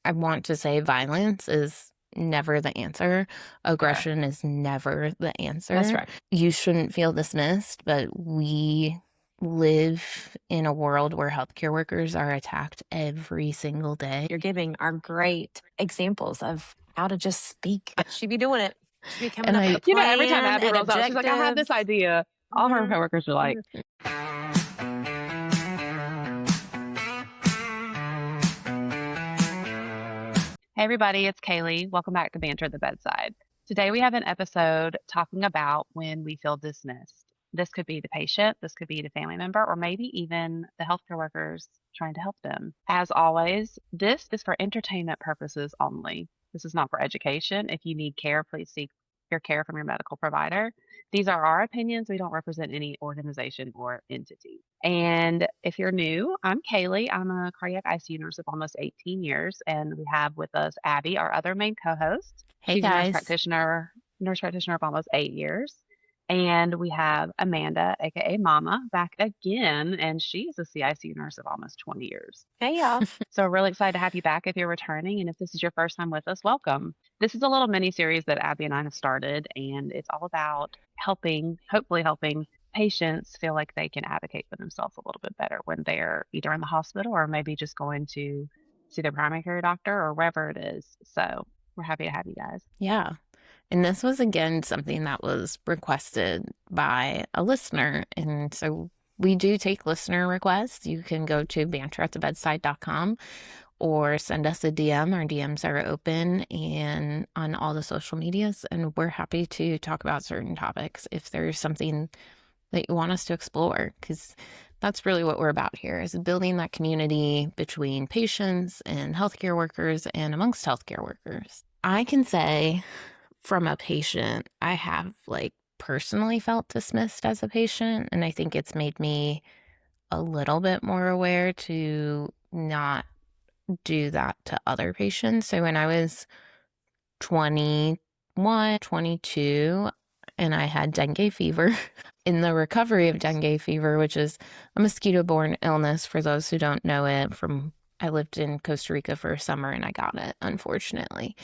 I want to say violence is never the answer. Aggression is never the answer. That's right. You shouldn't feel dismissed, but we live in a world where healthcare workers are attacked every single day. You're giving our great examples of how to just speak. She'd be doing it. She'd be coming And up with I, a You know, every time plan Abby and rolls out, she's like, I had this objectives. idea. All her Mhm. coworkers are like, hey, everybody, it's Kaleigh. Welcome back to Banter at the Bedside. Today, we have an episode talking about when we feel dismissed. This could be the patient, this could be the family member, or maybe even the healthcare workers trying to help them. As always, this is for entertainment purposes only. This is not for education. If you need care, please seek your care from your medical provider. These are our opinions. We don't represent any organization or entity. And if you're new, I'm Kaleigh. I'm a cardiac ICU nurse of almost 18 years, and we have with us Abby, our other main co-host. hey She's a guys. nurse practitioner of almost 8 years. And we have Amanda, aka Mama, back again, and she's a CICU nurse of almost 20 years. Hey, y'all. So we're really excited to have you back if you're returning, and if this is your first time with us, welcome. This is a little mini series that Abby and I have started, and it's all about hopefully helping patients feel like they can advocate for themselves a little bit better when they're either in the hospital or maybe just going to see their primary care doctor or wherever it is. So we're happy to have you guys. Yeah. And this was, again, something that was requested by a listener. And so we do take listener requests. You can go to banteratthebedside.com or send us a DM. Our DMs are open and on all the social medias. And we're happy to talk about certain topics if there's something that you want us to explore, because that's really what we're about here, is building that community between patients and healthcare workers and amongst healthcare workers. I can say from a patient, I have personally felt dismissed as a patient, and I think it's made me a little bit more aware to not do that to other patients. So when I was 21, 22, and I had dengue fever, in the recovery of dengue fever, which is a mosquito-borne illness, for those who don't know it, I lived in Costa Rica for a summer and I got it, unfortunately.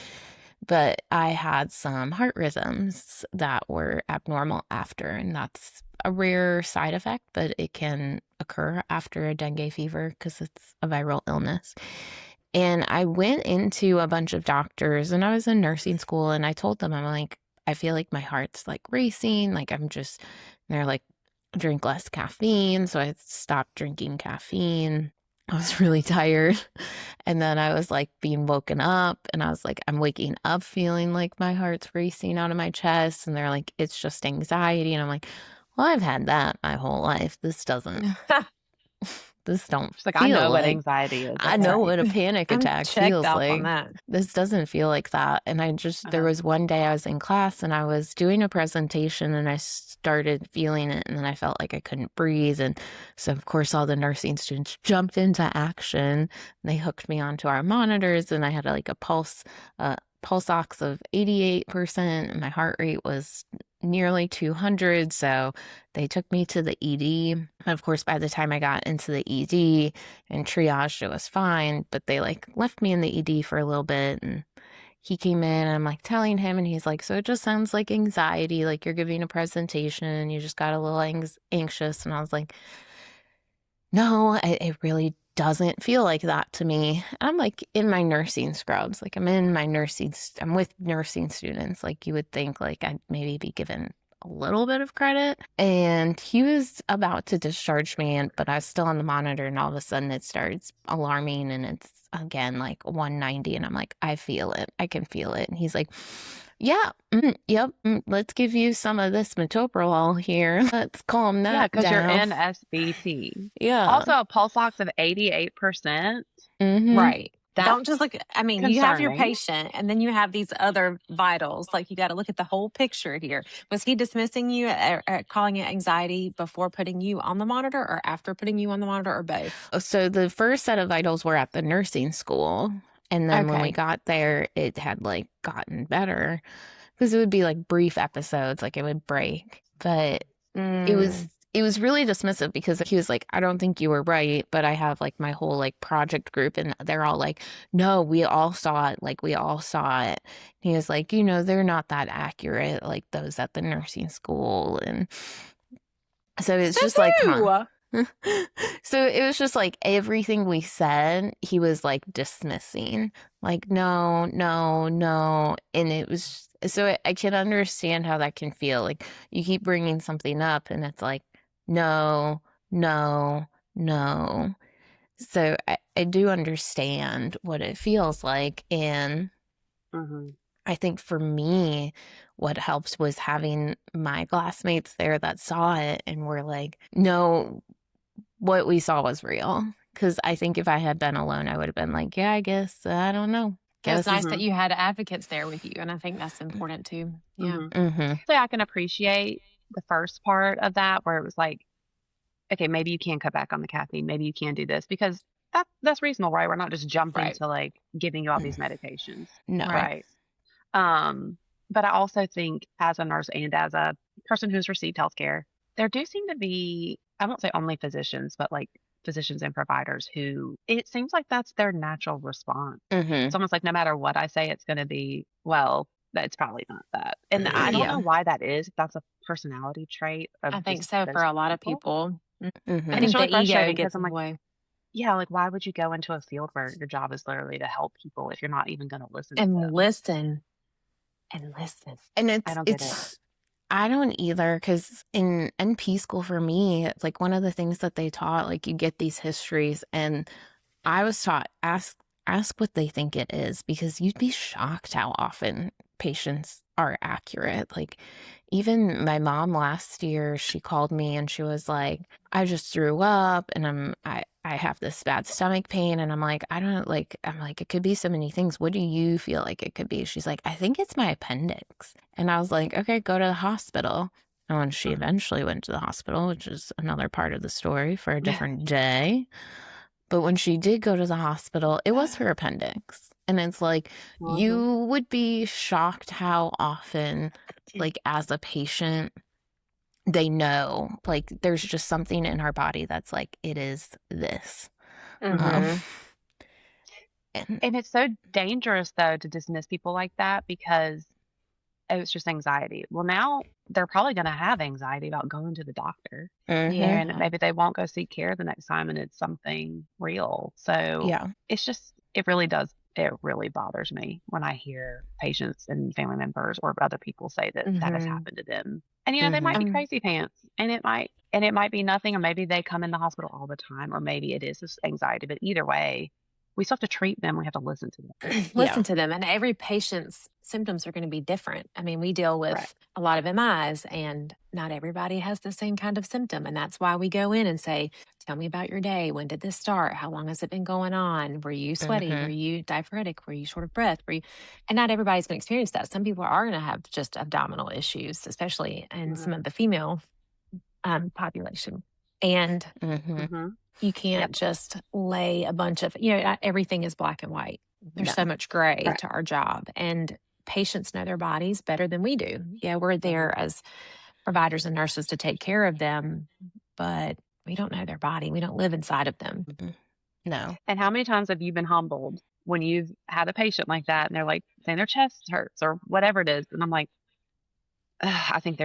But I had some heart rhythms that were abnormal after, and that's a rare side effect, but it can occur after a dengue fever because it's a viral illness. And I went into a bunch of doctors, and I was in nursing school, and I told them, I'm like, I feel like my heart's racing, they're like, drink less caffeine. So I stopped drinking caffeine. I was really tired. And then I was being woken up, and I was like, I'm waking up feeling like my heart's racing out of my chest. And they're like, it's just anxiety. And I'm like, well, I've had that my whole life. This don't She's like, feel I know what anxiety is. I know what a panic I'm attack checked feels off like. on that. This doesn't feel like that. And there was one day I was in class and I was doing a presentation and I started feeling it, and then I felt like I couldn't breathe. And so, of course, all the nursing students jumped into action. They hooked me onto our monitors, and I had a pulse ox of 88%, and my heart rate was nearly 200. So they took me to the ED. Of course, by the time I got into the ED and triage, it was fine, but they left me in the ED for a little bit, and he came in, and I'm telling him, and he's like, so it just sounds like anxiety, you're giving a presentation, you just got a little anxious. And I was like, no, it really doesn't feel like that to me. And I'm in my nursing scrubs, I'm with nursing students. You would think I'd maybe be given a little bit of credit. And he was about to discharge me, but I was still on the monitor, and all of a sudden it starts alarming, and it's again 190, and I'm like, I feel it. I can feel it. And he's like, yeah, yep, let's give you some of this metoprolol here. Let's calm that Yeah, because you're down. in SBT. Yeah. Also, a pulse ox of 88%. Right. That's Don't just look, you have your concerning. patient and then you have these other vitals. You got to look at the whole picture here. Was he dismissing you or calling it anxiety before putting you on the monitor or after putting you on the monitor, or both? So the first set of vitals were at the nursing school. And then when we Okay. got there, it had gotten better, because it would be brief episodes, it would break. But it it was really dismissive because he was like, I don't think you were right, but I have like my whole like project group and they're all like, no, we all saw it. Like we all saw it. He was like, they're not that accurate, like those at the nursing school. And so it's just like, huh. So it was just like everything we said, he was like dismissing, like, no, no, no. And it was, so I can understand how that can feel. Like you keep bringing something up and it's like, no, no, no. So I do understand what it feels like. And I think for me, what helped was having my classmates there that saw it and were like, no, what we saw was real. Because I think if I had been alone, I would have been like, yeah, I guess, I don't know. It's nice that you had advocates there with you. And I think that's important too. Yeah. So I can appreciate the first part of that where it was like, okay, maybe you can cut back on the caffeine. Maybe you can do this because that's reasonable, right? We're not just jumping to like giving you all these medications. No. Right. But I also think as a nurse and as a person who's received healthcare, there do seem to be, I won't say only physicians, but like physicians and providers who it seems like that's their natural response. It's almost like no matter what I say, it's going to be, well, it's probably not that. And I don't know why that is. If that's a personality trait. I think so for a lot of people. I And think it's really the ego frustrating gets because I'm in the like, way. yeah, like why would you go into a field where your job is literally to help people if you're not even going to listen to And them? listen. And listen. And I don't get it. I don't either, because in NP school for me, like one of the things that they taught, like you get these histories, and I was taught ask what they think it is, because you'd be shocked how often patients are accurate. Like even my mom last year, she called me and she was like, I just threw up and I have this bad stomach pain. And I'm like, I'm like, it could be so many things. What do you feel like it could be? She's like, I think it's my appendix. And I was like, okay, go to the hospital. And when she eventually went to the hospital, which is another part of the story for a different day. But when she did go to the hospital, it was her appendix. And it's like, you would be shocked how often, like as a patient, they know, like there's just something in our body that's like, it is this. And it's so dangerous though to dismiss people like that because it's just anxiety. Well, now they're probably going to have anxiety about going to the doctor. And maybe they won't go seek care the next time and it's something real. So it's just, it really bothers me when I hear patients and family members or other people say that that has happened to them. And they might be crazy pants and it might be nothing, or maybe they come in the hospital all the time, or maybe it is just anxiety. But either way, we still have to treat them. We have to listen to them. Listen to them. And every patient's symptoms are going to be different. I mean, we deal with a lot of MIs and not everybody has the same kind of symptom. And that's why we go in and say, tell me about your day. When did this start? How long has it been going on? Were you sweaty? Were you diaphoretic? Were you short of breath? And not everybody's going to experience that. Some people are going to have just abdominal issues, especially in some of the female population. And you can't just lay a bunch of, not everything is black and white. There's so much gray to our job. And patients know their bodies better than we do. Yeah, we're there as providers and nurses to take care of them, but we don't know their body. We don't live inside of them. No. And how many times have you been humbled when you've had a patient like that and they're like saying their chest hurts or whatever it is? And I'm like, I think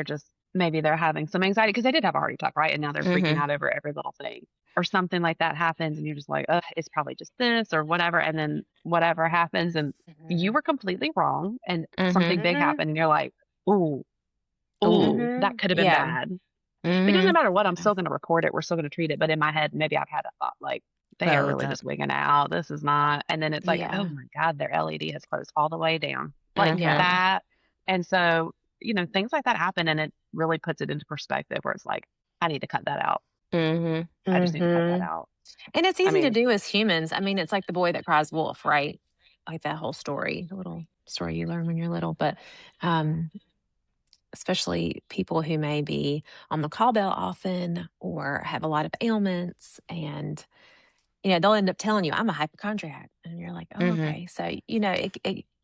maybe they're having some anxiety because they did have a heart attack, right? And now they're freaking out over every little thing. Or something like that happens and you're just like, it's probably just this or whatever. And then whatever happens and you were completely wrong and something big happened and you're like, ooh, that could have been bad. Because no matter what, I'm still going to report it. We're still going to treat it. But in my head, maybe I've had a thought like, they are really just wigging out. This is not. And then it's like, oh my God, their LED has closed all the way down. Like that. And so, things like that happen and it really puts it into perspective where it's like, I need to cut that out. I just need to cut that out. And it's easy to do as humans. I mean, it's like the boy that cries wolf, right? Like that whole story, the little story you learn when you're little. But especially people who may be on the call bell often or have a lot of ailments and, they'll end up telling you, I'm a hypochondriac. And you're like, oh, okay. So,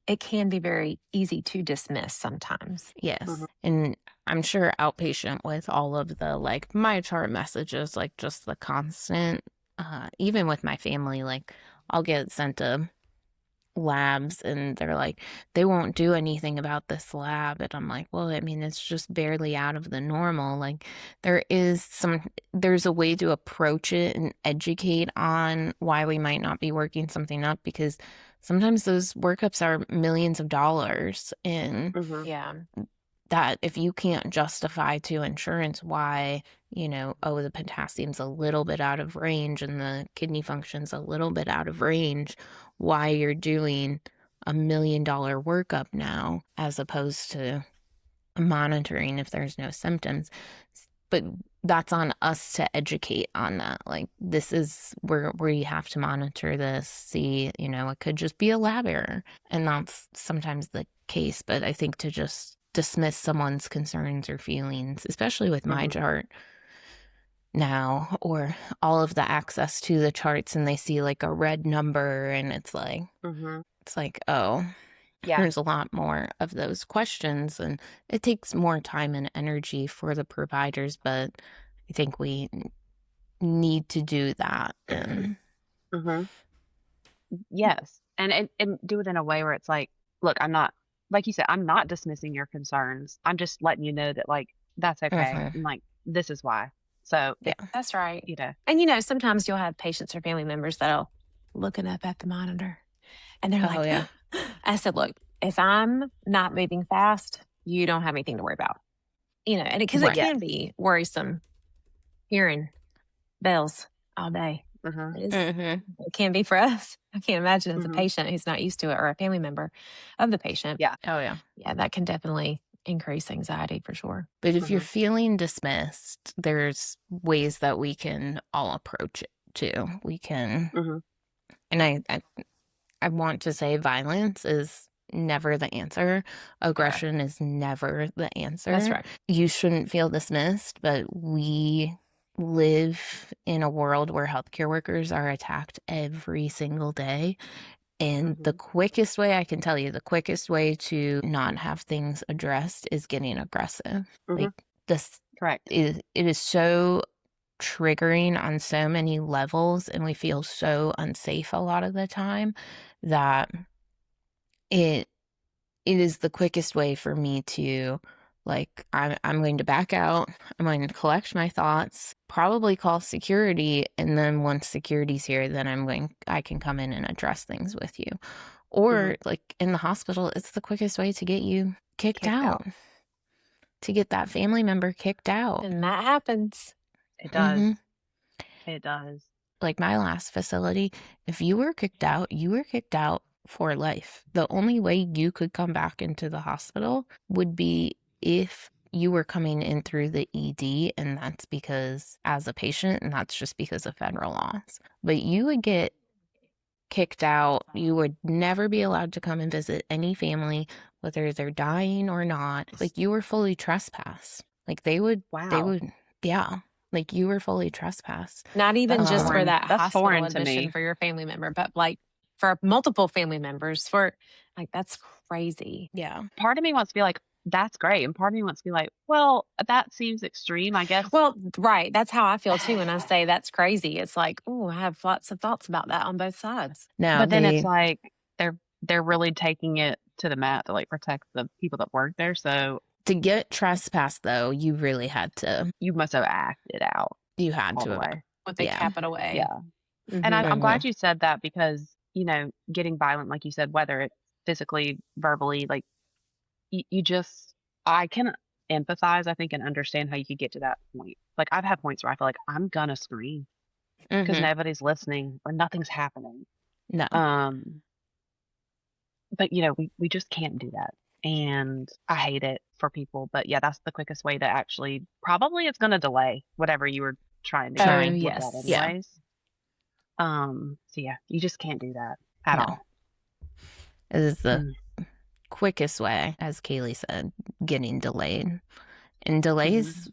it can be very easy to dismiss sometimes. Yes. And I'm sure outpatient with all of the like my chart messages, like just the constant, even with my family, like I'll get sent to labs and they're like, they won't do anything about this lab. And I'm like, well, I mean, it's just barely out of the normal. Like there's a way to approach it and educate on why we might not be working something up, because sometimes those workups are millions of dollars. And Yeah. that if you can't justify to insurance why, oh, the potassium's a little bit out of range and the kidney function's a little bit out of range, why you're doing $1 million workup now as opposed to monitoring if there's no symptoms. But that's on us to educate on that. Like, this is where you have to monitor this, see, it could just be a lab error. And that's sometimes the case. But I think to just dismiss someone's concerns or feelings, especially with my chart now, or all of the access to the charts, and they see like a red number and it's like, oh, Yeah. there's a lot more of those questions, and it takes more time and energy for the providers, but I think we need to do that. And Yes. And do it in a way where it's like, look, I'm not, like you said, I'm not dismissing your concerns. I'm just letting you know that, like, that's okay. And, like, this is why. So, Yeah. That's right. know, And sometimes you'll have patients or family members that'll looking up at the monitor and they're like, yeah. I said, look, if I'm not moving fast, you don't have anything to worry about. And because it Right. can be worrisome hearing bells all day. It can be for us. I can't imagine as a patient who's not used to it, or a family member of the patient. Yeah. Oh, yeah. Yeah, that can definitely increase anxiety for sure. But if you're feeling dismissed, there's ways that we can all approach it too. We can, and I want to say violence is never the answer. Aggression is never the answer. That's right. You shouldn't feel dismissed, but we live in a world where healthcare workers are attacked every single day. And the quickest way, I can tell you, the quickest way to not have things addressed is getting aggressive. Like, this, Correct. it is so triggering on so many levels, and we feel so unsafe a lot of the time that it is the quickest way for me to, like, I'm going to back out. I'm going to collect my thoughts, probably call security, and then once security's here, then I can come in and address things with you. Or like in the hospital, it's the quickest way to get you kicked out. To get that family member kicked out. And that happens. It does. It does. Like my last facility, if you were kicked out, you were kicked out for life. The only way you could come back into the hospital would be if you were coming in through the ED, and that's because as a patient, and that's just because of federal laws. But you would get kicked out. You would never be allowed to come and visit any family, whether they're dying or not. Like, you were fully trespassed. Like, they would, yeah. Like, you were fully trespassed. Not even That's just for foreign. that That's hospital foreign to admission me. for your family member, but like for multiple family members, for like, that's crazy. Yeah. Part of me wants to be like, that's great. And part of me wants to be like, well, that seems extreme, I guess. Well, right. That's how I feel too when I say that's crazy. It's like, oh, I have lots of thoughts about that on both sides. No, but then it's like they're really taking it to the mat to like protect the people that work there. So to get trespassed, though, you really had to. You must have acted out. You had to have. With a capital A. Yeah. And I'm glad you said that, because, getting violent, like you said, whether it's physically, verbally, like you just, I can empathize, I think, and understand how you could get to that point. Like, I've had points where I feel like I'm gonna scream because nobody's listening or nothing's happening. No. But we just can't do that. And I hate it for people. But yeah, that's the quickest way to actually, probably it's gonna delay whatever you were trying to get yes. at anyways. So yeah, you just can't do that at all. It is the quickest way, as Kaleigh said, getting delayed. And delays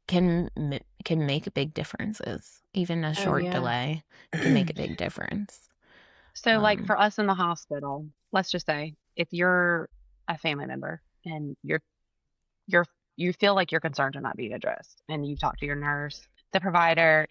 can make big differences. Even a short delay can make a big difference. So like for us in the hospital, let's just say if you're a family member and your you feel like your concerns are not being addressed, and you talk to your nurse, the provider,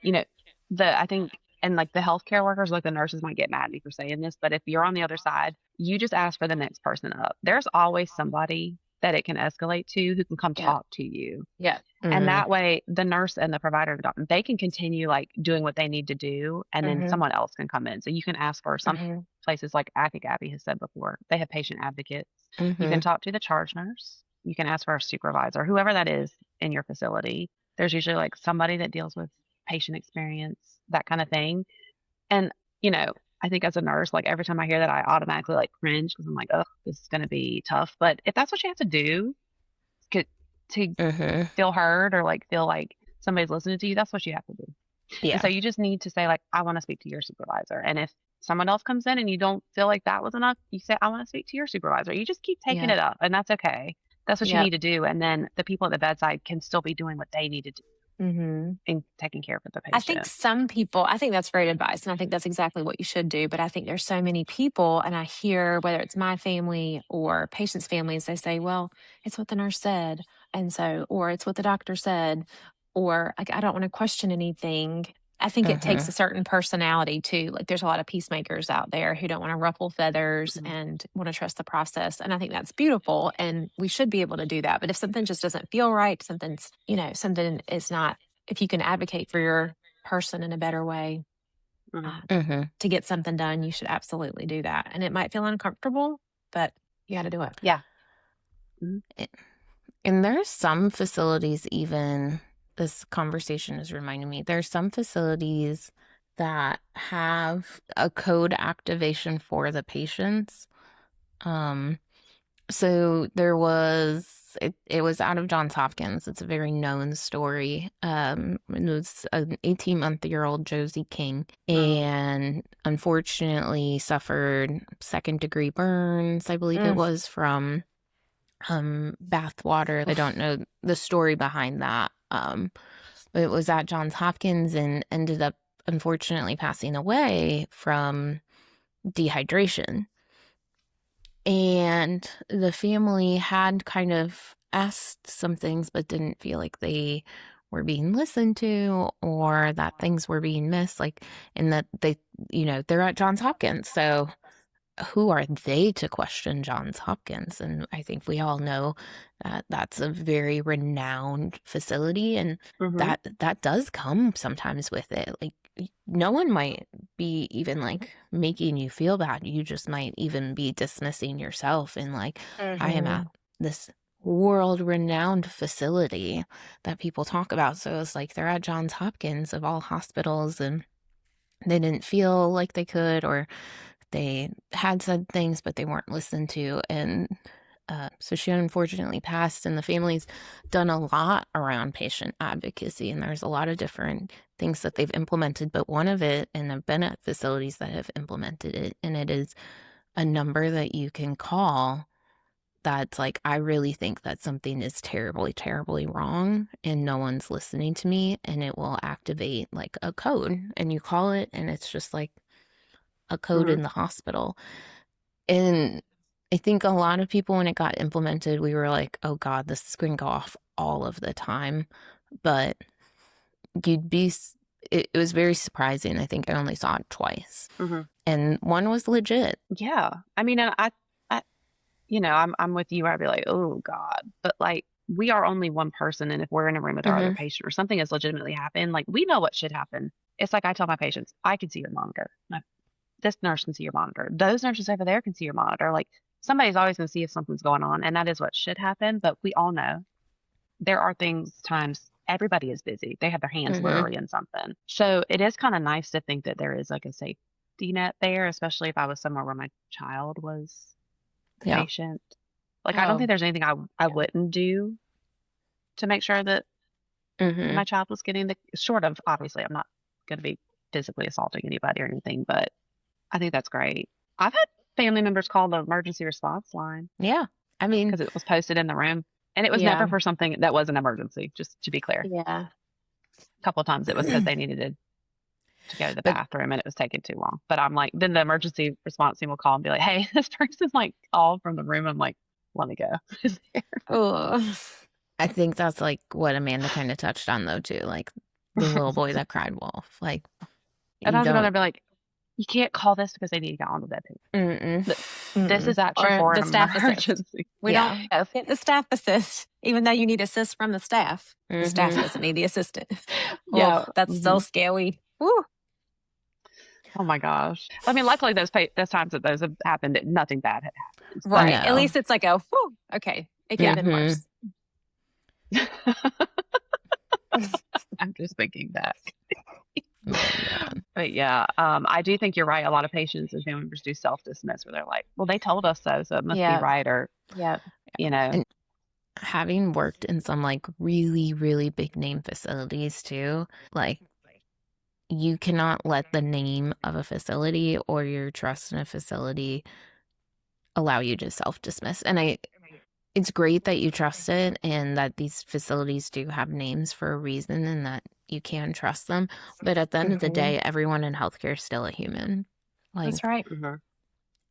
I think, and like the healthcare workers, like the nurses might get mad at me for saying this, but if you're on the other side, you just ask for the next person up. There's always somebody that it can escalate to who can come Yeah. talk to you. Yeah. And Mhm. that way, the nurse and the provider, they can continue like doing what they need to do, and then Mhm. someone else can come in. So you can ask for some Mhm. places, like I think Abby has said before, they have patient advocates. You can Mhm. talk to the charge nurse. You can ask for a supervisor, whoever that is in your facility. There's usually like somebody that deals with patient experience, that kind of thing. And, I think as a nurse, like every time I hear that, I automatically like cringe because I'm like, oh, this is going to be tough. But if that's what you have to do to, to Mhm. feel heard or like feel like somebody's listening to you, that's what you have to do. And Yeah. so you just need to say like, I want to speak to your supervisor. And if someone else comes in and you don't feel like that was enough, you say, I want to speak to your supervisor. You just keep taking Yeah. it up, and that's okay. That's what you Yep. need to do. And then the people at the bedside can still be doing what they need to do Mhm. in taking care of the I think patient. some people, I think that's great advice. And I think that's exactly what you should do. But I think there's so many people, and I hear whether it's my family or patients' families, they say, well, it's what the nurse said. And so, or it's what the doctor said, or like, I don't want to question anything. I think it takes Mhm. a certain personality too. Like, there's a lot of peacemakers out there who don't want to ruffle feathers Mhm. and want to trust the process. And I think that's beautiful. And we should be able to do that. But if something just doesn't feel right, something is not, if you can advocate for your person in a better way Mhm. uh, Mhm. to get something done, you should absolutely do that. And it might feel uncomfortable, but you got to do it. Yeah. Mhm. And there's some facilities, even this conversation is reminding me, there's some facilities that have a code activation for the patients. So it was out of Johns Hopkins. It's a very known story. It was an 18-month-old Josie King, Mhm. and unfortunately suffered second-degree burns, I believe it Mm. was, from bath water. I don't Oof. know the story behind that. But it was at Johns Hopkins and ended up unfortunately passing away from dehydration. And the family had kind of asked some things, but didn't feel like they were being listened to or that things were being missed. Like, and that they're at Johns Hopkins. So who are they to question Johns Hopkins? And I think we all know that that's a very renowned facility, and Mhm. that does come sometimes with it. Like, no one might be even like making you feel bad. You just might even be dismissing yourself and like, I am at Mhm. this world renowned facility that people talk about. So it's like they're at Johns Hopkins of all hospitals, and they didn't feel like they could, or they had said things, but they weren't listened to. And so she unfortunately passed, and the family's done a lot around patient advocacy. And there's a lot of different things that they've implemented, but one of it, and I've been at facilities that have implemented it, and it is a number that you can call that's like, I really think that something is terribly, terribly wrong and no one's listening to me, and it will activate like a code, and you call it, and it's just like a code Mhm. in the hospital. And I think a lot of people, when it got implemented, we were like, oh God, this is going to go off all of the time. But it was very surprising. I think I only saw it twice. Mhm. And one was legit. Yeah. I mean, and I, I'm with you. I'd be like, oh God, but like we are only one person, and if we're in a room with our other Hmm. patient or something has legitimately happened, like we know what should happen. It's like I tell my patients, I can see your monitor. This nurse can see your monitor. Those nurses over there can see your monitor. Like somebody's always going to see if something's going on, and that is what should happen. But we all know there are times everybody is busy. They have their hands Hmm. literally in something. So it is kind of nice to think that there is like a safety net there, especially if I was somewhere where my child was the Yeah. patient. Like I don't think Oh, there's anything I yeah. wouldn't do to make sure that Hmm. my child was getting the sort of, obviously I'm not going to be physically assaulting anybody or anything, but I think that's great. I've had family members call the emergency response line Yeah. I mean, because it was posted in the room, and it was never Yeah. for something that was an emergency, just to be clear. Yeah. A couple of times it was because they needed to go to the but bathroom and it was taking too long. But I'm like, then the emergency response team will call and be like, hey, this person's like called from the room. I'm like, let me go. Oh. I think that's like what Amanda kind of touched on though too, like the little boy that cried wolf. Like And you I was going to don't. be like, you can't call this because they need to get on with that Mm-mm. This is actually Or for the an staff assist. emergency. We Yeah. don't Yes. get the staff assist, even though you need assist from the staff. The staff Mhm. doesn't need the assistant. Yeah. Oh, that's so scary. Woo. Oh my gosh. I mean, luckily those times that those have happened, nothing bad had happened. Right. At No. least it's like, oh, whew, okay. It could have been worse. I'm just thinking back. Yeah. But yeah, I do think you're right. A lot of patients and family members do self-dismiss where they're like, well, they told us so it must be right. Or, Yep. you know, And having worked in some like really, really big name facilities too, like you cannot let the name of a facility or your trust in a facility allow you to self-dismiss. And it's great that you trust it and that these facilities do have names for a reason and that you can trust them. But at the end of the day, everyone in healthcare is still a human. Like, That's right.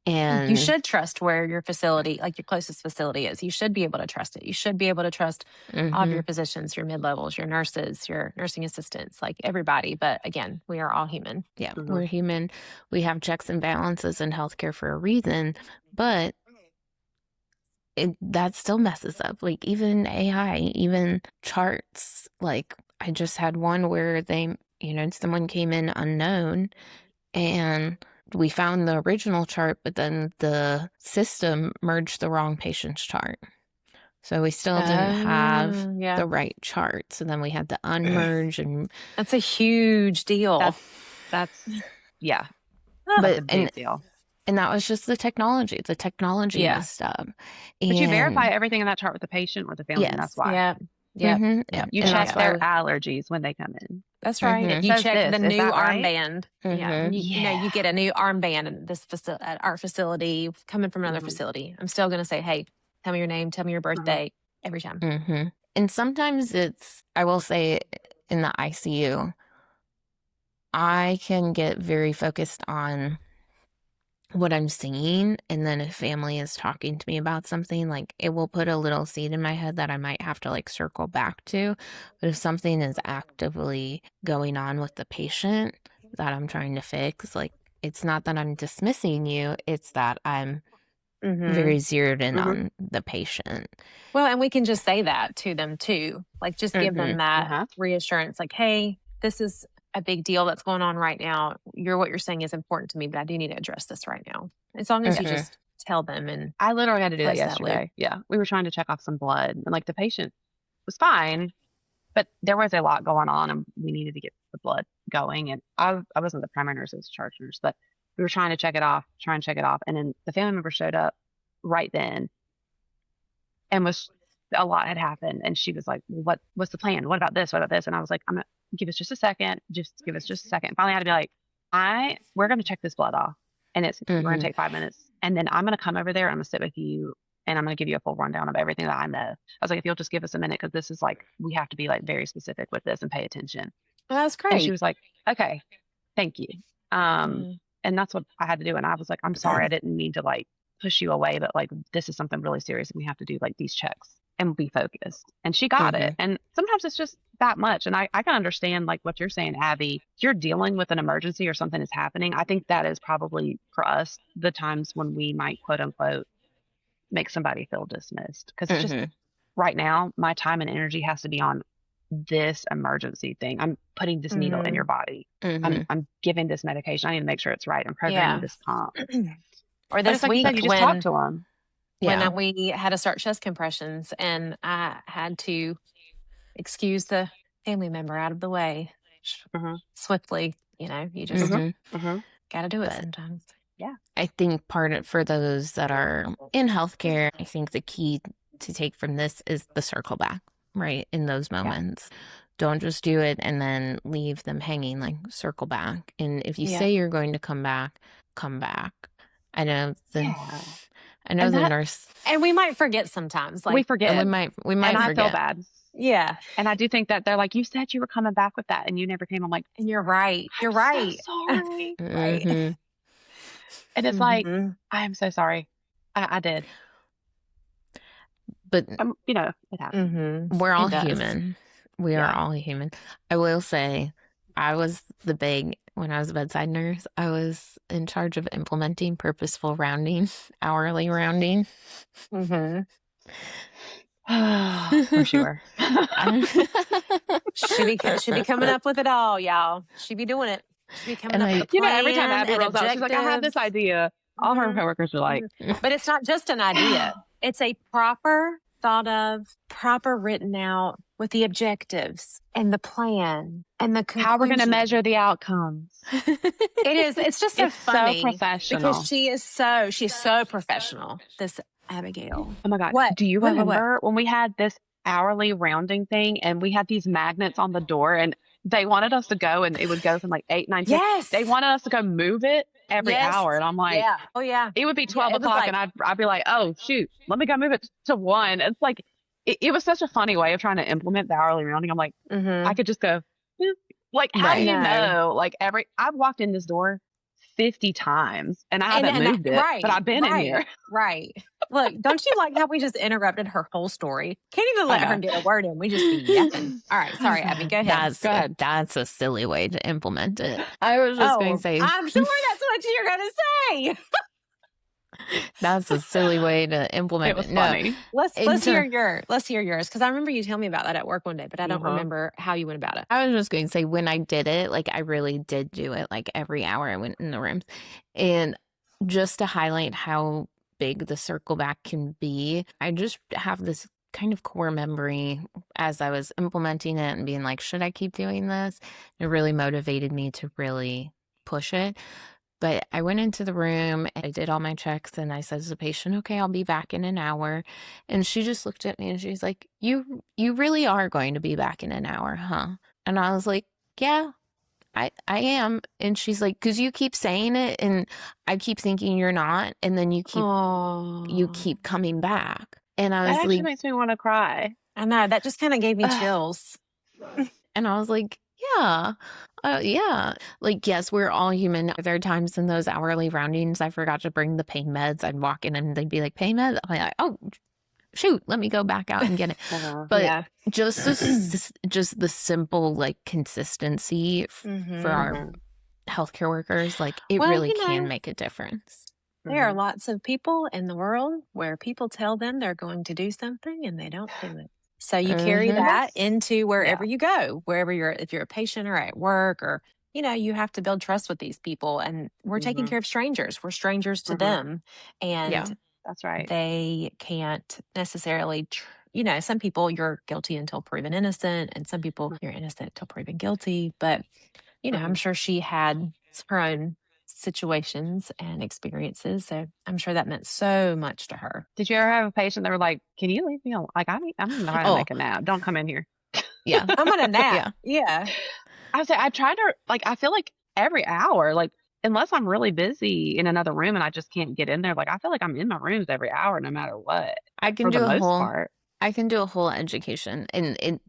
and You should trust where your facility, like your closest facility is. You should be able to trust it. You should be able to trust all of your physicians, your mid-levels, your nurses, your nursing assistants, like everybody. But again, we are all human. Yeah, we're human. We have checks and balances in healthcare for a reason, but that still messes up. Like even AI, even charts. Like I just had one where someone came in unknown and we found the original chart, but then the system merged the wrong patient's chart. So we still didn't have the right chart. So then we had to unmerge and that's a huge deal. That's yeah. But that's a big deal. And that was just the technology. The technology messed up. But you verify everything in that chart with the patient or the family, and that's why. Yeah. You check their allergies when they come in. That's right. You check the new armband. Right? You get a new armband at our facility coming from another facility. I'm still going to say, hey, tell me your name, tell me your birthday every time. And sometimes I will say in the ICU, I can get very focused on what I'm seeing, and then if family is talking to me about something, like it will put a little seed in my head that I might have to like circle back to. But if something is actively going on with the patient that I'm trying to fix, like it's not that I'm dismissing you, it's that I'm very zeroed in on the patient. Well, and we can just say that to them too. Like just give them that reassurance, like, hey, this is a big deal that's going on right now. What you're saying is important to me, but I do need to address this right now. As long as you just tell them. And I literally had to do that close that yesterday. We were trying to check off some blood, and like the patient was fine, but there was a lot going on, and we needed to get the blood going. And I wasn't the primary nurse; it was the charge nurse, but we were trying to check it off, and then the family member showed up right then, and a lot had happened, and she was like, well, what's the plan? What about this? What about this? And I was like, I'm gonna give us just a second. Just give us just a second. Finally, I had to be like, we're going to check this blood off, and we're going to take 5 minutes, and then I'm going to come over there and I'm going to sit with you, and I'm going to give you a full rundown of everything that I know. I was like, if you'll just give us a minute, because this is like, we have to be like very specific with this and pay attention. Well, that's great. And she was like, okay, thank you. And that's what I had to do. And I was like, I'm sorry, I didn't mean to like push you away, but like this is something really serious, and we have to do like these checks and be focused. And she got it. And sometimes it's just that much. And I can understand like what you're saying, Abby. If you're dealing with an emergency or something is happening, I think that is probably for us the times when we might quote unquote make somebody feel dismissed. Because it's just right now, my time and energy has to be on this emergency thing. I'm putting this needle in your body. I'm giving this medication. I need to make sure it's right. I'm programming this comp. Or this like week, you just talk to them. When we had to start chest compressions, and I had to excuse the family member out of the way swiftly. You just got to do it sometimes. Yeah. I think for those that are in healthcare, I think the key to take from this is the circle back, right? In those moments. Don't just do it and then leave them hanging, like circle back. And if you say you're going to come back, come back. I know the nurse. And we might forget sometimes. Like we forget. We might and forget. I feel bad. Yeah. And I do think that they're like, you said you were coming back with that and you never came. I'm like, and you're right. You're right. So sorry. Right. And it's like, I am so sorry. I did. But it happens. Mm-hmm. we're all It does. human. We are all human. I will say, when I was a bedside nurse, I was in charge of implementing purposeful rounding, hourly rounding. Mm-hmm. For sure. She be coming up with it all, y'all. She be doing it. She be coming up with a plan every time Abby and rolls out, she's like, I have this objectives. idea. All her coworkers are like, But it's not just an idea. It's a proper thought of, proper written out with the objectives and the plan and the conclusion. how we're going to measure the outcomes. It is. It's just so It's funny so professional. because she's so professional. This Abigail. Oh my God. What? Do you What? remember when we had this hourly rounding thing and we had these magnets on the door and they wanted us to go and it would go from like 8, 9, 10. Yes. They wanted us to go move it every hour. And I'm like, yeah. Oh yeah. It would be 12 Yeah, it was o'clock like- and I'd be like, oh shoot, let me go move it to 1. It's like, it was such a funny way of trying to implement the hourly rounding. I'm like, I could just go, like, how do you know? Like I've walked in this door 50 times and I haven't moved it, but I've been in here. Right. Look, don't you like how we just interrupted her whole story? Can't even let her get a word in. We just be yapping. All right. Sorry, Abby. Go ahead. Go ahead. That's a silly way to implement it. I was just going to say. I'm sure that's what you're going to say. That's a silly way to implement it. Was funny. Let's hear yours because I remember you telling me about that at work one day, but I don't remember how you went about it. I was just going to say when I did it, like I really did do it. Like every hour I went in the rooms, and just to highlight how big the circle back can be, I just have this kind of core memory as I was implementing it and being like, should I keep doing this? It really motivated me to really push it. But I went into the room and I did all my checks and I said to the patient, okay, I'll be back in an hour. And she just looked at me and she's like, you really are going to be back in an hour, huh? And I was like, yeah, I am. And she's like, because you keep saying it and I keep thinking you're not. And then you keep coming back. And I was that actually makes me want to cry. I know. That just kind of gave me chills. And I was like, yeah. Like, yes, we're all human. There are times in those hourly roundings, I forgot to bring the pain meds. I'd walk in and they'd be like, pain meds? I'm like, oh, shoot, let me go back out and get it. But just the simple, like, consistency for our healthcare workers, like, it really can make a difference. There are lots of people in the world where people tell them they're going to do something and they don't do it. So you carry that into wherever you go, if you're a patient or at work or, you have to build trust with these people. And we're taking care of strangers. We're strangers to them. And that's right. They can't necessarily, some people you're guilty until proven innocent. And some people you're innocent until proven guilty. But, I'm sure she had her own situations and experiences. So I'm sure that meant so much to her. Did you ever have a patient that were like, can you leave me alone? Like, I'm trying to make a nap. Don't come in here. Yeah. I'm on a nap. Yeah. I say, I try to, like, I feel like every hour, like, unless I'm really busy in another room and I just can't get in there, like, I feel like I'm in my rooms every hour, no matter what. I can do a whole education, and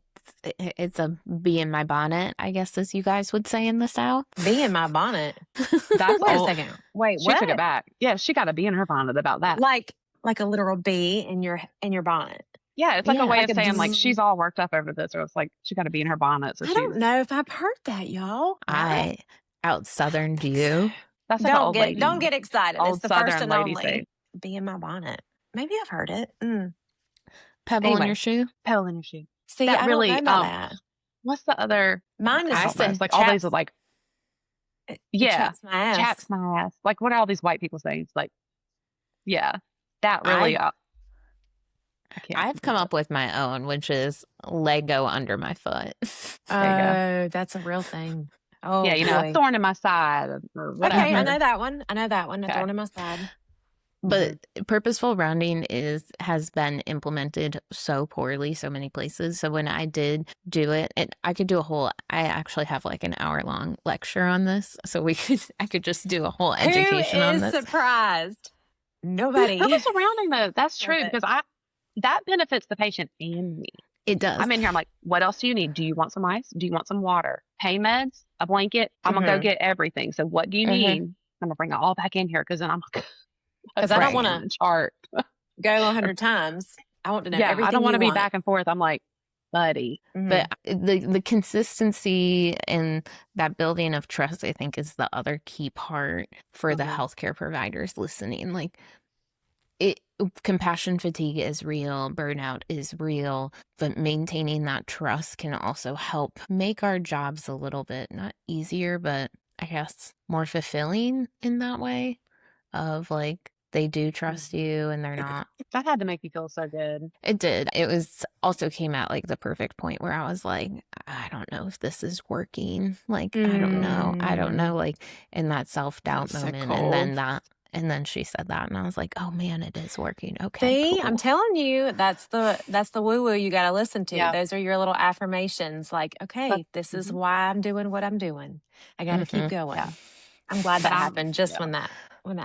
it's a bee in my bonnet, I guess, as you guys would say in the South. Bee in my bonnet. That's Wait a second. Wait, she what? took it back. Yeah, she got a bee in her bonnet about that. Like a literal bee in your bonnet. Yeah, it's like a way of saying like she's all worked up over this, or it's like she got to be in her bonnet. So I don't know if I've heard that, y'all. I out southerned you. That's like don't get excited. Old it's the Southern first and lady only. say. Be in my bonnet. Maybe I've heard it. Pebble in your shoe. Pebble in your shoe. See, that I really. don't know about that. What's the other? Mine is like all these are like. Chaps my ass. Chaps my ass. Like what are all these white people saying? It's like, yeah, that really. I've come up with my own, which is Lego under my foot. Oh, that's a real thing. Oh, yeah, a thorn in my side or whatever. Okay, I know that one. A thorn in my side. But purposeful rounding has been implemented so poorly so many places. So when I did do it, I could do I actually have like an hour-long lecture on this. So I could just do a whole education on this. Who is surprised? Nobody. Purposeful rounding though, that's true because that benefits the patient and me. It does. I'm in here. I'm like, what else do you need? Do you want some ice? Do you want some water? Pain meds? A blanket? I'm going to go get everything. So what do you need? I'm going to bring it all back in here because then I'm... Because I don't want to chart. go 100 times I want to know Yeah, I don't everything want you to be want. back and forth. I'm like, buddy. But the consistency and that building of trust, I think, is the other key part for the healthcare providers listening. Like, compassion fatigue is real, burnout is real, but maintaining that trust can also help make our jobs a little bit not easier, but I guess more fulfilling in that way of like they do trust you and they're not. That had to make you feel so good. It did. It was also came at like the perfect point where I was like, I don't know if this is working. Like, I don't know. I don't know. Like in that self-doubt That's so moment. cool. And then she said that and I was like, oh man, it is working. Okay, See, I'm cool. telling you, that's the woo-woo you got to listen to. Yeah. Those are your little affirmations like, okay, this is why I'm doing what I'm doing. I got to keep going. Yeah. I'm glad But that happened just yeah. when that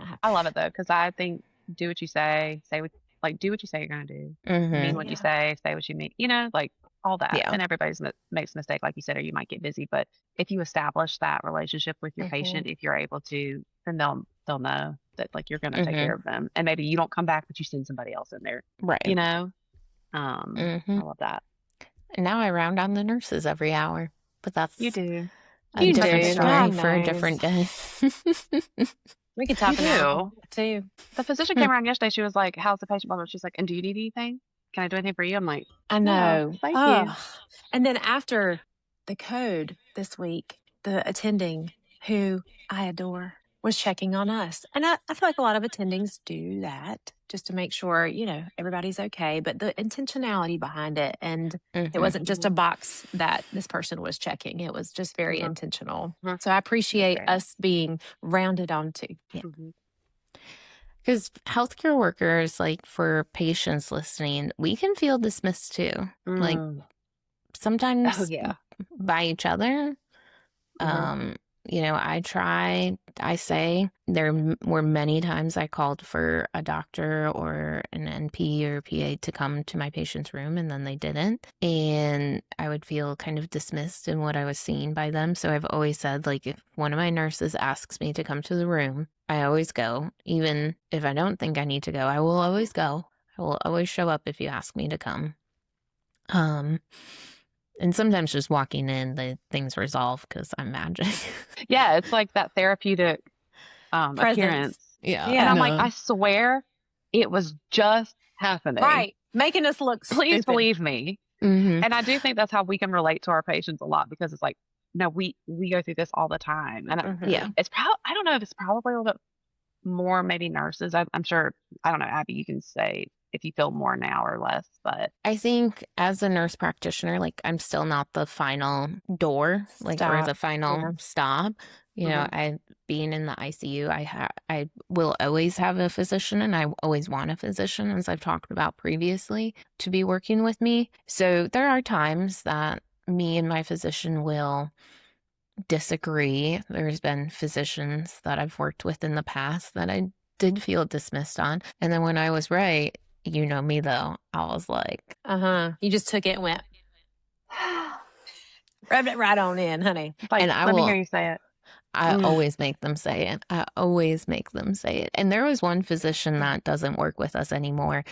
happened. I love it though, because I think do what you say what, like, do what you say you're going to do, mean what you say what you mean, like all that. Yeah. And everybody's makes a mistake, like you said, or you might get busy. But if you establish that relationship with your patient, if you're able to, then they'll know that like you're going to take care of them. And maybe you don't come back, but you send somebody else in there, Right. I love that. And now I round on the nurses every hour, but that's You do. a different story God for a knows. different day. We could talk You about it too. The physician came around yesterday. She was like, how's the patient? Blah, blah. She's like, and do you need anything? Can I do anything for you? I'm like, I no, know. thank you. And then after the code this week, the attending who I adore was checking on us. And I feel like a lot of attendings do that just to make sure, everybody's okay. But the intentionality behind it, and it wasn't just a box that this person was checking. It was just very intentional. So I appreciate us being rounded on too. Yeah. Because healthcare workers, like for patients listening, we can feel dismissed too. Like sometimes by each other. I say there were many times I called for a doctor or an NP or PA to come to my patient's room and then they didn't. And I would feel kind of dismissed in what I was seeing by them. So I've always said, like, if one of my nurses asks me to come to the room, I always go. Even if I don't think I need to go, I will always go. I will always show up if you ask me to come. And sometimes just walking in, the things resolve because I'm magic. Yeah, it's like that therapeutic appearance. Yeah. And I'm like, I swear it was just happening. Right. Making us look Please stupid. believe me. And I do think that's how we can relate to our patients a lot, because it's like, no, we go through this all the time. And it's probably, I don't know if it's probably a little bit more maybe nurses. I'm sure, I don't know, Abby, you can say if you feel more now or less, but I think as a nurse practitioner, like I'm still not the final door, like or the final stop. I being in the ICU, I will always have a physician, and I always want a physician, as I've talked about previously, to be working with me. So there are times that me and my physician will disagree. There's been physicians that I've worked with in the past that I did feel dismissed on, and then when I was right. You know me, though. I was like... You just took it and went... rubbed it right on in, honey. Like, and let me hear you say it. I always make them say it. I always make them say it. And there was one physician that doesn't work with us anymore.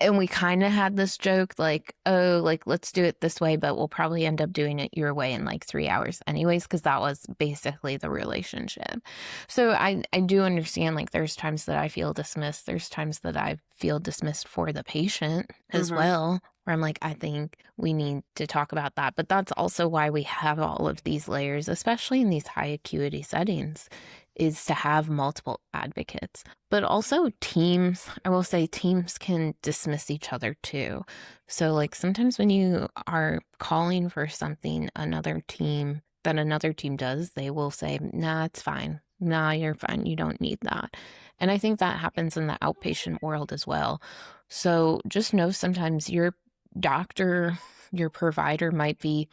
And we kind of had this joke like, oh, like, let's do it this way, but we'll probably end up doing it your way in like 3 hours anyways, because that was basically the relationship. So I do understand, like, there's times that I feel dismissed. There's times that I feel dismissed for the patient as well, where I'm like, I think we need to talk about that. But that's also why we have all of these layers, especially in these high acuity settings, is to have multiple advocates. But also teams, I will say teams can dismiss each other too. So like sometimes when you are calling for something another team does, they will say, nah, it's fine. Nah, you're fine. You don't need that. And I think that happens in the outpatient world as well. So just know sometimes your doctor, your provider might be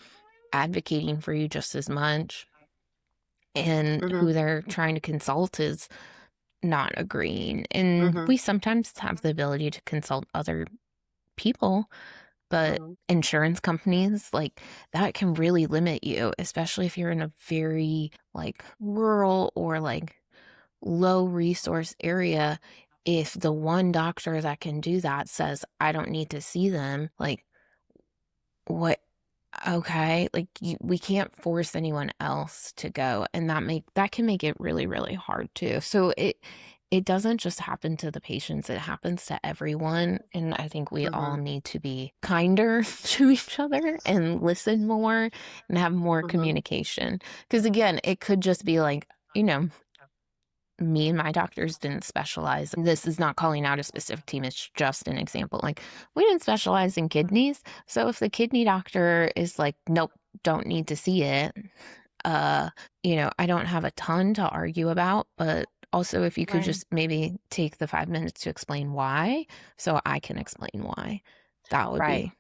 advocating for you just as much. And who they're trying to consult is not agreeing. And we sometimes have the ability to consult other people, but insurance companies, like, that can really limit you, especially if you're in a very, like, rural or, like, low resource area. if the one doctor that can do that says, I don't need to see them, like, what? Okay, like we can't force anyone else to go, and that can make it really, really hard too. So it doesn't just happen to the patients, it happens to everyone. And I think we all Mhm. need to be kinder to each other and listen more and have more Mhm. communication. Because again, it could just be like, you know, me and my doctors didn't specialize. This is not calling out a specific team, it's just an example. Like, we didn't specialize in kidneys. So if the kidney doctor is like, nope, don't need to see it, uh, I don't have a ton to argue about, but also if you could Right. just maybe take the 5 minutes to explain why, so I can explain why, that would Right. be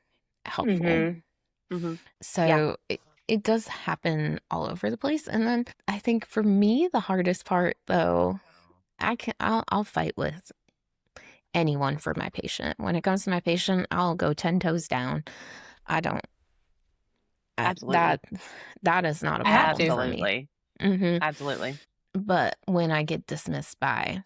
helpful. Mhm. Mhm. Yeah. So it does happen all over the place. And then I think for me, the hardest part though, I'll fight with anyone for my patient. When it comes to my patient, I'll go 10 toes down. I don't I, Absolutely. that is not a I have problem to. for me. Absolutely. hmm Absolutely. But when I get dismissed by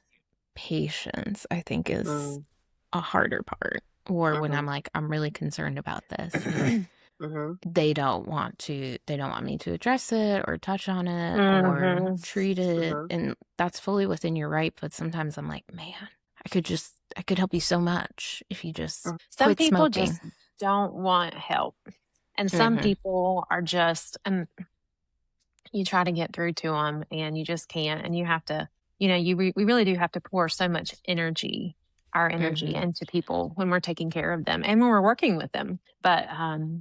patients, I think is Mm. a harder part. Or when I'm Mhm. like, I'm really concerned about this, and Mhm. they don't want me to address it or touch on it or Mhm. treat it. Mhm. And that's fully within your right. But sometimes I'm like, man, I could help you so much if you just Mm. Some quit people smoking. just don't want help. And some hmm people are just, and you try to get through to them and you just can't. And you have to, we really do have to pour so much energy, our energy hmm into people when we're taking care of them and when we're working with them. But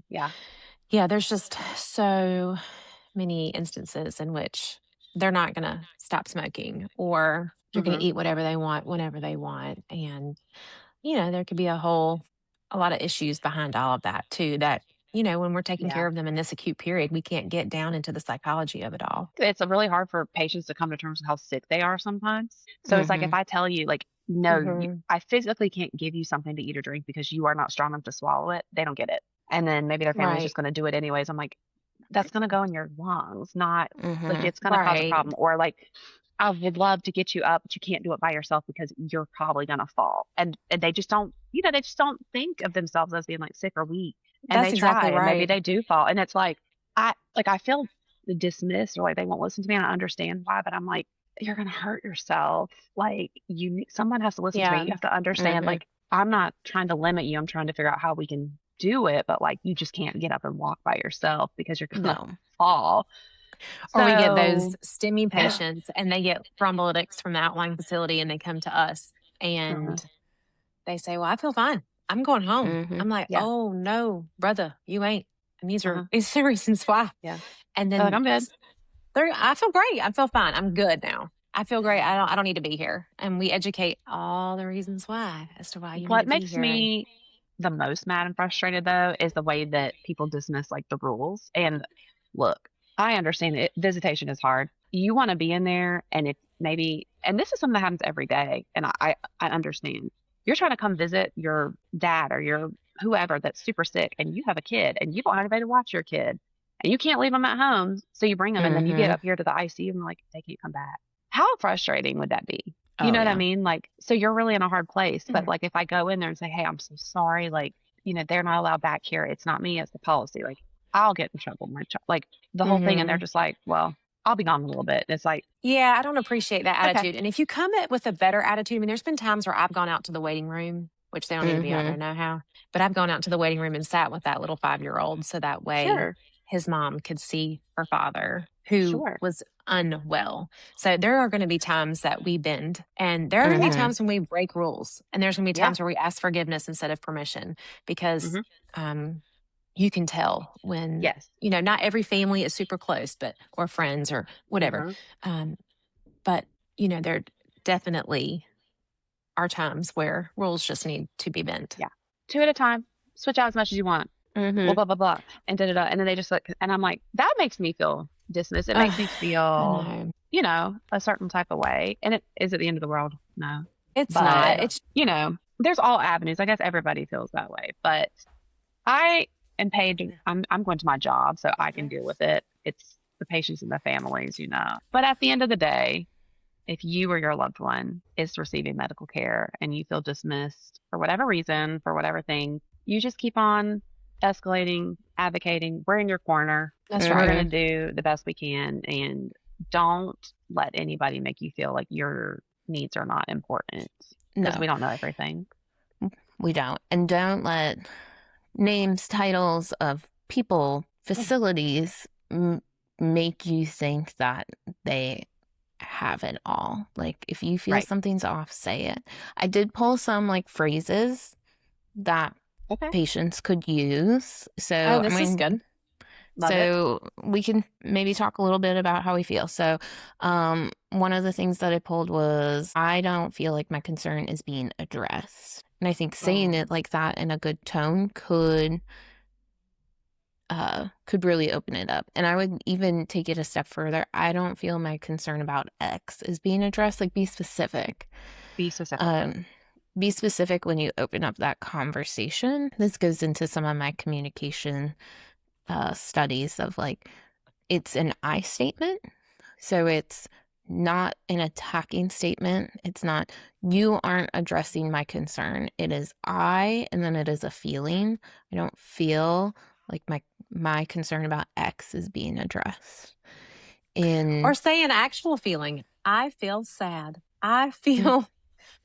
Yeah. yeah, there's just so many instances in which they're not going to stop smoking or they're going to Mhm. eat whatever they want whenever they want. And, there could be a lot of issues behind all of that too. That, when we're taking Yeah. care of them in this acute period, we can't get down into the psychology of it all. It's really hard for patients to come to terms with how sick they are sometimes. So it's like if hmm I tell you, like, no, Hmm. I physically can't give you something to eat or drink because you are not strong enough to swallow it, they don't get it. And then maybe their family's Right. just going to do it anyways. I'm like, that's going to go in your lungs, not like hmm it's going to cause a Right. problem. Or like, I would love to get you up, but you can't do it by yourself because you're probably going to fall. And they just don't, they just don't think of themselves as being like sick or weak. And That's they exactly try and maybe right. they do fall. And it's like, I feel dismissed or like they won't listen to me and I understand why, but I'm like, you're going to hurt yourself. Like someone has to listen to me. Yeah. You have to understand, hmm like, I'm not trying to limit you. I'm trying to figure out how we can do it, but like, you just can't get up and walk by yourself because you're going to No. fall. Or we get So, those STEMI yeah. patients and they get thrombolytics from the outlying facility and they come to us Uh-huh. and they say, well, I feel fine. I'm going home. hmm I'm like, Yeah. oh no, brother, you ain't. And Uh-huh. these are the reasons why. Yeah. And They're like, then I'm good. I feel great. I feel fine. I'm good now. I feel great. I don't need to be here. And we educate all the reasons why as to why you need What to be makes here. me the most mad and frustrated though is the way that people dismiss like the rules. And look, I understand it. Visitation is hard. You want to be in there, and if maybe, and this is something that happens every day, and I understand. You're trying to come visit your dad or your whoever that's super sick, and you have a kid, and you don't have anybody to watch your kid, and you can't leave them at home, so you bring them, and then you get hmm up here to the ICU, and like they can't come back. How frustrating would that be? You Oh know what I yeah. mean? Like, so you're really in a hard place. But Mm. like, if I go in there and say, "Hey, I'm so sorry," like, they're not allowed back here. It's not me. It's the policy. Like, I'll get in trouble. Like the whole thing, and they're Hmm. just like, "Well, I'll be gone in a little bit." And it's like, Yeah, I don't appreciate that okay, attitude. And if you come at with a better attitude, I mean, there's been times where I've gone out to the waiting room, which they don't need to be out hmm there now how, but I've gone out to the waiting room and sat with that little 5-year-old so that way sure, his mom could see her father who sure, was unwell. So there are going to be times that we bend and there are going to be yeah, hmm times when we break rules and there's going to be yeah, times where we ask forgiveness instead of permission because hmm um, you can tell when, yes, not every family is super close, but or friends or whatever. hmm Um, but, there definitely are times where rules just need to be bent. yeah, two at a time. Switch out as much as you want. Blah hmm blah blah blah, and da da da. And then they just like, and I'm like, that makes me feel dismissed. It makes me I feel, know. a certain type of way. And it is at the end of the world. No, It's not. but It's there's all avenues. I guess everybody feels that way, but I am paid. I'm going to my job, so I can deal with it. It's the patients and the families. But at the end of the day, if you or your loved one is receiving medical care and you feel dismissed for whatever reason, for whatever thing, you just keep on escalating, advocating. We're in your corner. That's We're right. going to do the best we can. And don't let anybody make you feel like your needs are not important because No, we don't know everything. we don't. And don't let names, titles of people, facilities make you think that they have it all. Like, if you feel Right. something's off, say it. I did pull some like phrases that Okay. patients could use. So, Oh, this is good. Love it. so we can maybe talk a little bit about how we feel. So, one of the things that I pulled was, I don't feel like my concern is being addressed. And I think saying it like that in a good tone could really open it up. And I would even take it a step further. I don't feel my concern about X is being addressed. Like, be specific. Be specific. Be specific when you open up that conversation. This goes into some of my communication studies of like, it's an I statement. So it's not an attacking statement. It's not, you aren't addressing my concern. It is I, and then it is a feeling. I don't feel like my concern about X is being addressed. Or say an actual feeling. I feel sad. I feel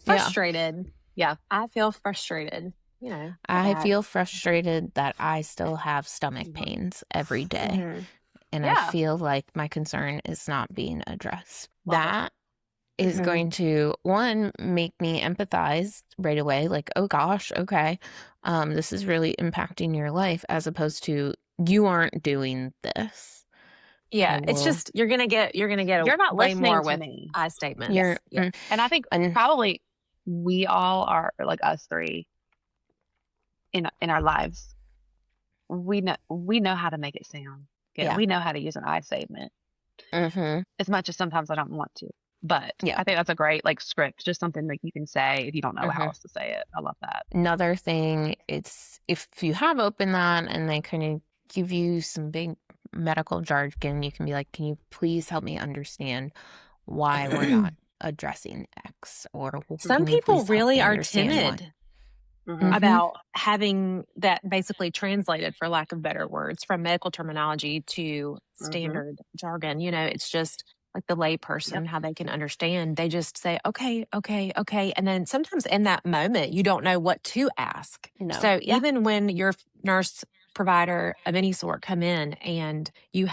frustrated. Yeah. I feel frustrated. You know, I feel frustrated that I still have stomach pains every day. And I feel like my concern is not being addressed. That is going to, one, make me empathize right away. Like, oh gosh, okay, this is really impacting your life, as opposed to, you aren't doing this. Yeah, it's just, you're gonna get You're not way listening more to with me. I statements. And I think probably we all are, like us three in our lives. We know how to make it sound good. Yeah. We know how to use an I statement. As much as sometimes I don't want to. But I think that's a great like script, just something that you can say if you don't know how else to say it. I love that. Another thing, it's if you have opened that and they kind of give you some big medical jargon, you can be like, can you please help me understand why we're not addressing X? Or some people really are timid about having that basically translated, for lack of better words, from medical terminology to standard jargon. You know, it's just like the layperson, how they can understand. They just say, okay. And then sometimes in that moment, you don't know what to ask. No. So even when your nurse provider of any sort come in and you're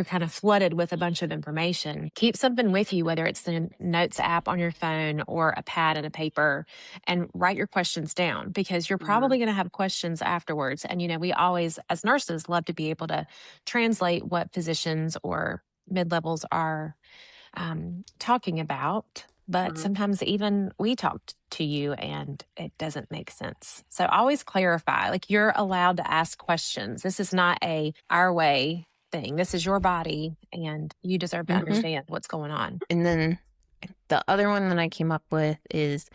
kind of flooded with a bunch of information, keep something with you, whether it's the notes app on your phone or a pad and a paper, and write your questions down, because you're probably going to have questions afterwards. And, you know, we always, as nurses, love to be able to translate what physicians or mid-levels are talking about. But sometimes even we talk to you and it doesn't make sense. So always clarify, like, you're allowed to ask questions. This is not our way thing. This is your body and you deserve to understand what's going on. And then the other one that I came up with is,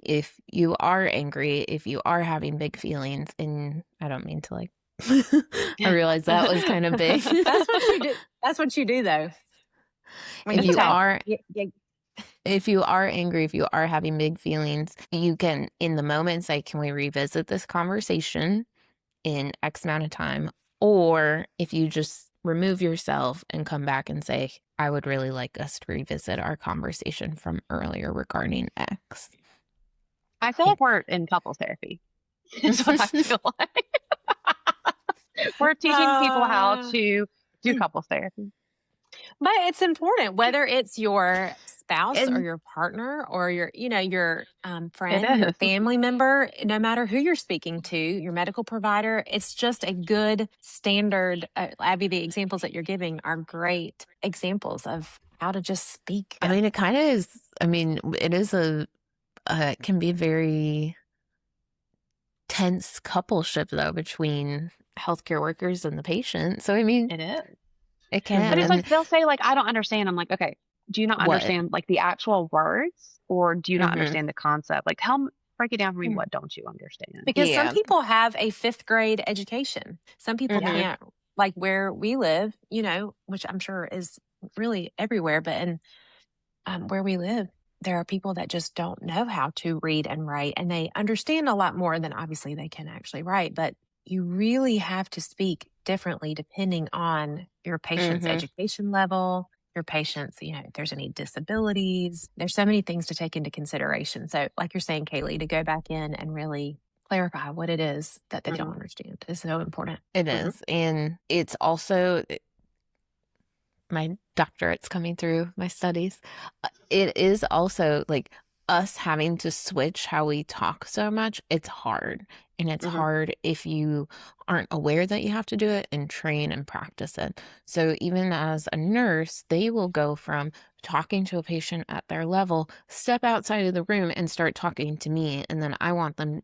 if you are angry, if you are having big feelings, and I don't mean to like, I realize that was kind of big. That's what you do. That's what you do, though. If you are angry, if you are having big feelings, you can, in the moment, say, can we revisit this conversation in X amount of time? Or if you just remove yourself and come back and say, I would really like us to revisit our conversation from earlier regarding X. I feel like we're in couples therapy. That's what I feel like. We're teaching people how to do couples therapy. But it's important, whether it's your spouse or your partner or your friend, your family member, no matter who you're speaking to, your medical provider. It's just a good standard. Abby, the examples that you're giving are great examples of how to just speak. I mean, it kind of is. I mean, it is it can be a very tense coupleship, though, between healthcare workers and the patient. So, I mean, it is. It can. But it's like, they'll say, like, I don't understand. I'm like, okay, do you not understand, like, the actual words, or do you not understand the concept? Like, break it down for me. What don't you understand? Because some people have a 5th grade education. Some people can't, like where we live, you know, which I'm sure is really everywhere. But where we live, there are people that just don't know how to read and write, and they understand a lot more than obviously they can actually write. But you really have to speak differently depending on your patient's Mhm. education level, your patient's, if there's any disabilities. There's so many things to take into consideration. So, like you're saying, Kaleigh, to go back in and really clarify what it is that they don't Mhm. understand is so important. It Mhm. is. And it's also my doctorate's coming through my studies. It is also like us having to switch how we talk so much. It's hard. And it's Mhm. hard if you aren't aware that you have to do it and train and practice it. So even as a nurse, they will go from talking to a patient at their level, step outside of the room and start talking to me. And then I want them,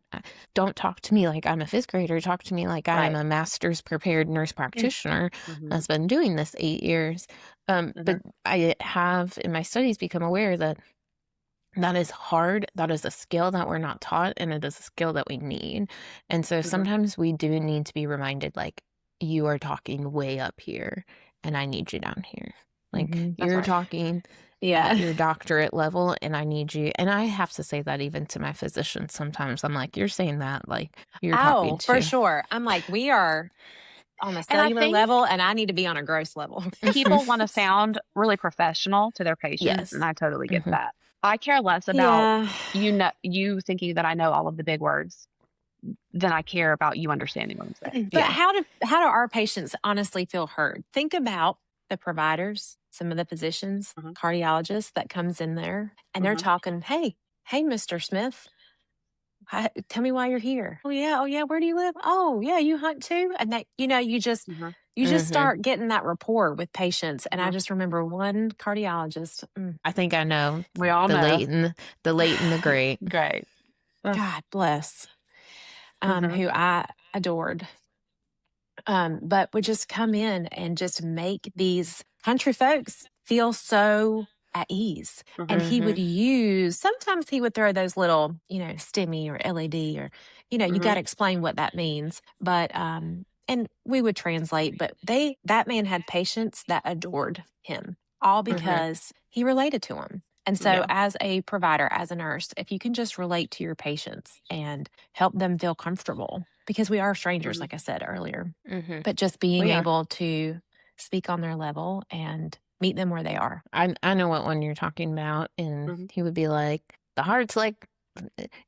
don't talk to me like I'm a fifth grader. Talk to me like I am Right. a master's prepared nurse practitioner Mhm. that's been doing this 8 years. But Mhm. I have in my studies become aware that that is hard. That is a skill that we're not taught, and it is a skill that we need. And so Mhm. sometimes we do need to be reminded, like, you are talking way up here, and I need you down here. Like, Mm-hmm. That's you're right. talking at Yeah. your doctorate level, and I need you. And I have to say that even to my physicians sometimes. I'm like, you're saying that like you're talking Oh, for to. sure. I'm like, we are on a And I cellular think level, and I need to be on a gross level. people want to sound really professional to their patients, and Yes. I totally get Hmm. that. I care less about Yeah. you thinking that I know all of the big words than I care about you understanding what I'm saying. But Yeah. how do our patients honestly feel heard? Think about the providers, some of the physicians, Mhm. cardiologists that comes in there, and they're Mhm. talking, hey, Mr. Smith, tell me why you're here. Oh yeah. Where do you live? Oh yeah, you hunt too. And that, Mhm. you just Hmm. start getting that rapport with patients. And I Mhm. just remember one cardiologist. I think I know We all the know. late and the late and the great. Great. Ugh. God bless, Mhm. who I adored, but would just come in and just make these country folks feel so at ease. And Mhm. he would Hmm. sometimes he would throw those little, STEMI or LED or, you got Mhm. to explain what that means. But, and we would translate, but that man had patients that adored him, all Hmm. because he related to them. And so, Yeah. as a provider, as a nurse, if you can just relate to your patients and help them feel comfortable, because we are strangers, Mhm. like I said earlier, Hmm. but just being We are. able to speak on their level and meet them where they are. I know what one you're talking about, and Mhm. he would be like, "The heart's like,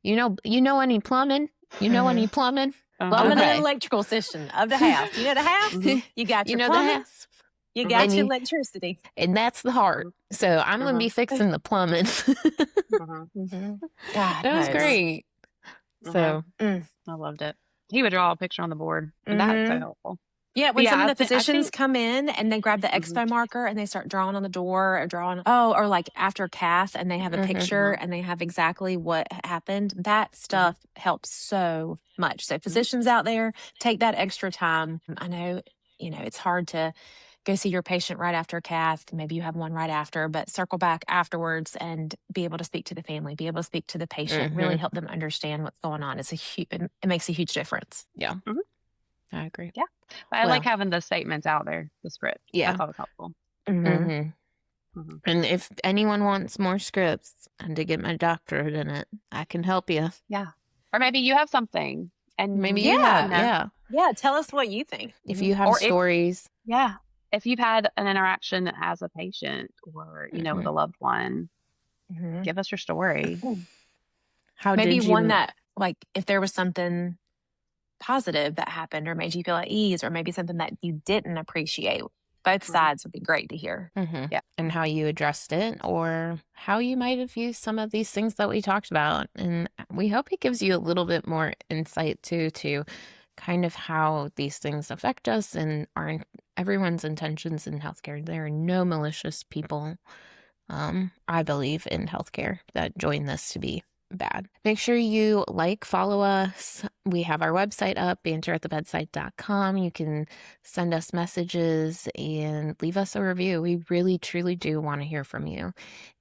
you know any plumbing? You know Hmm. any plumbing? Uh-huh. Plumbing and Okay, electrical system of the house. You know the house? Mhm. You got you your know the plumbing, house, you Mhm. got and your you, electricity. and that's the heart. Mhm. So I'm gonna Mhm. be fixing the plumbing." Mhm. Hmm. God That was Mhm. knows. great. Mhm. So, Mm. I loved it. He would draw a picture on the board, and that's so Hmm. helpful. Yeah, But when yeah, some of the I physicians think. come in and they grab the Mhm. expo marker and they start drawing on the door or or like after cath and they have a hmm. picture Mhm. and they have exactly what happened, that Mhm. stuff helps so much. So Mhm. physicians out there, take that extra time. I know, it's hard to go see your patient right after cath. Maybe you have one right after, but circle back afterwards and be able to speak to the family, be able to speak to the patient, really Hmm. help them understand what's going on. It makes a huge difference. Yeah, Mhm. I agree. Yeah. But I like Well, having the statements out there, the script. I yeah. thought it was helpful. Hmm. Hmm. Mhm. And if anyone wants more scripts and to get my doctorate in it, I can help you. Yeah. Or maybe you have something Maybe and, you Yeah. have, you know, yeah. Yeah. Tell us what you think. If mhm. you have Or if, stories. yeah, if you've had an interaction as a patient or, with Hmm. a loved one, Mhm. give us your story. How Maybe did one you? that, like, if there was something positive that happened or made you feel at ease, or maybe something that you didn't appreciate. Both Mhm. sides would be great to hear. Hmm. Yeah. And how you addressed it, or how you might have used some of these things that we talked about. And we hope it gives you a little bit more insight too, to kind of how these things affect us and everyone's intentions in healthcare. There are no malicious people, I believe, in healthcare that join this to be bad. Make sure you follow us. We have our website up, banteratthebedside.com. You can send us messages and leave us a review. We really, truly do want to hear from you.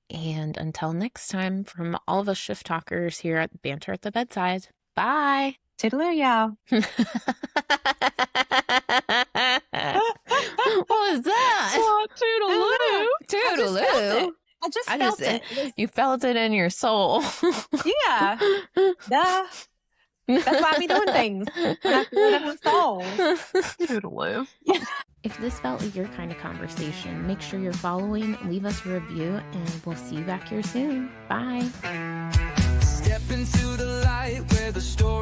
And until next time, from all of us shift talkers here at Banter at the Bedside, bye. Toodaloo, y'all. What was that? Oh, I don't know. toodaloo. I just felt Toodaloo. it. I just I felt just, it. It was, you felt it in your soul. yeah, duh. That's why I be doing things when I feel it in my soul. Toodaloo. If this felt like your kind of conversation, make sure you're following, leave us a review, and we'll see you back here soon. Bye. Step into the light where the story